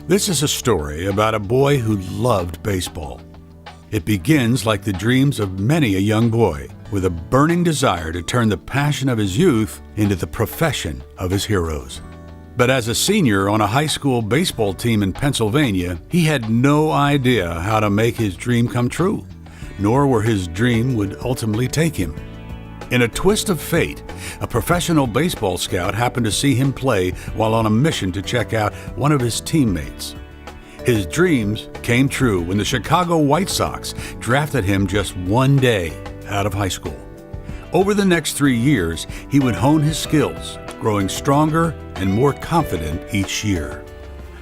This is a story about a boy who loved baseball. It begins like the dreams of many a young boy, with a burning desire to turn the passion of his youth into the profession of his heroes. But as a senior on a high school baseball team in Pennsylvania, he had no idea how to make his dream come true, nor where his dream would ultimately take him. In a twist of fate, a professional baseball scout happened to see him play while on a mission to check out one of his teammates. His dreams came true when the Chicago White Sox drafted him just one day out of high school. Over the next 3 years, he would hone his skills, growing stronger and more confident each year.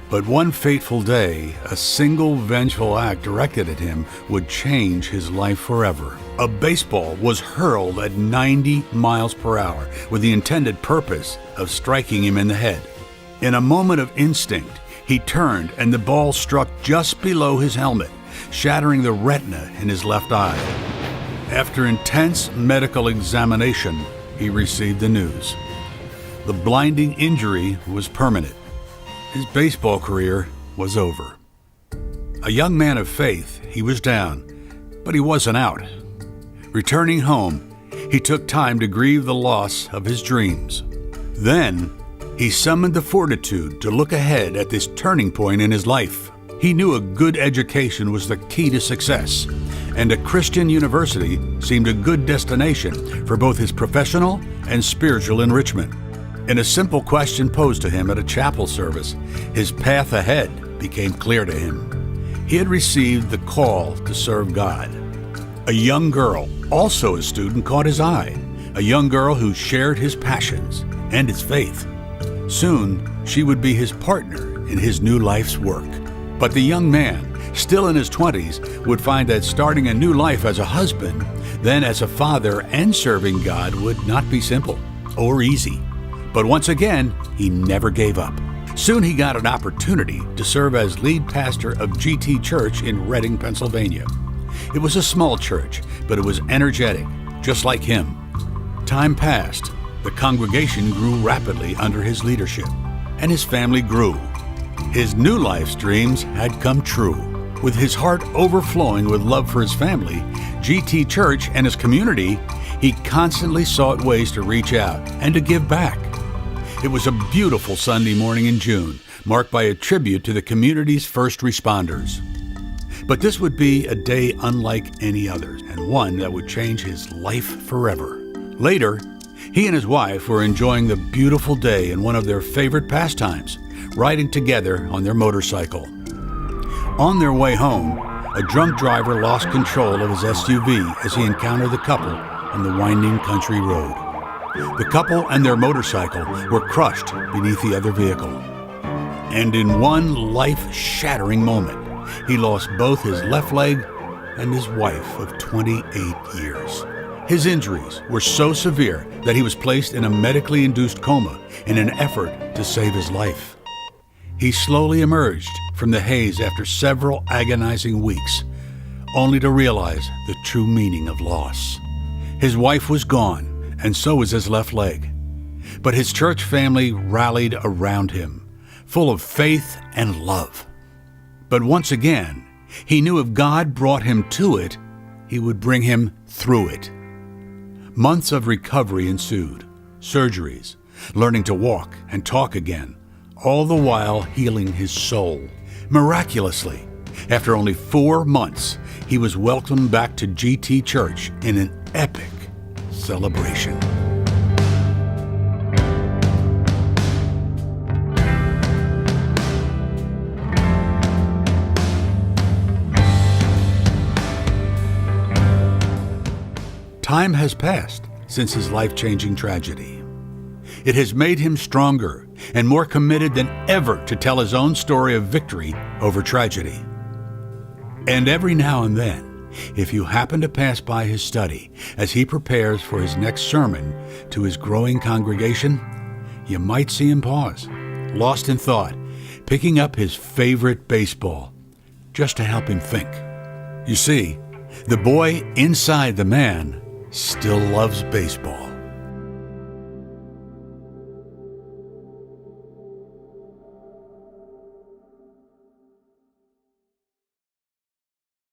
But one fateful day, a single vengeful act directed at him would change his life forever. A baseball was hurled at 90 miles per hour with the intended purpose of striking him in the head. In a moment of instinct, he turned and the ball struck just below his helmet, shattering the retina in his left eye. After intense medical examination, he received the news. The blinding injury was permanent. His baseball career was over. A young man of faith, he was down, but he wasn't out. Returning home, he took time to grieve the loss of his dreams. Then, he summoned the fortitude to look ahead at this turning point in his life. He knew a good education was the key to success, and a Christian university seemed a good destination for both his professional and spiritual enrichment. In a simple question posed to him at a chapel service, his path ahead became clear to him. He had received the call to serve God. A young girl, also a student, caught his eye, a young girl who shared his passions and his faith. Soon, she would be his partner in his new life's work. But the young man, still in his 20s, would find that starting a new life as a husband, then as a father and serving God would not be simple or easy. But once again, he never gave up. Soon he got an opportunity to serve as lead pastor of GT Church in Reading, Pennsylvania. It was a small church, but it was energetic, just like him. Time passed. The congregation grew rapidly under his leadership, and his family grew. His new life's dreams had come true. With his heart overflowing with love for his family, GT Church, and his community, he constantly sought ways to reach out and to give back. It was a beautiful Sunday morning in June, marked by a tribute to the community's first responders. But this would be a day unlike any others, and one that would change his life forever. Later, he and his wife were enjoying the beautiful day in one of their favorite pastimes, riding together on their motorcycle. On their way home, a drunk driver lost control of his SUV as he encountered the couple on the winding country road. The couple and their motorcycle were crushed beneath the other vehicle. And in one life-shattering moment, he lost both his left leg and his wife of 28 years. His injuries were so severe that he was placed in a medically induced coma in an effort to save his life. He slowly emerged from the haze after several agonizing weeks, only to realize the true meaning of loss. His wife was gone, and so was his left leg. But his church family rallied around him, full of faith and love. But once again, he knew if God brought him to it, he would bring him through it. Months of recovery ensued, surgeries, learning to walk and talk again, all the while healing his soul. Miraculously, after only 4 months, he was welcomed back to GT Church in an epic celebration. Time has passed since his life-changing tragedy. It has made him stronger and more committed than ever to tell his own story of victory over tragedy. And every now and then, if you happen to pass by his study as he prepares for his next sermon to his growing congregation, you might see him pause, lost in thought, picking up his favorite baseball, just to help him think. You see, the boy inside the man still loves baseball.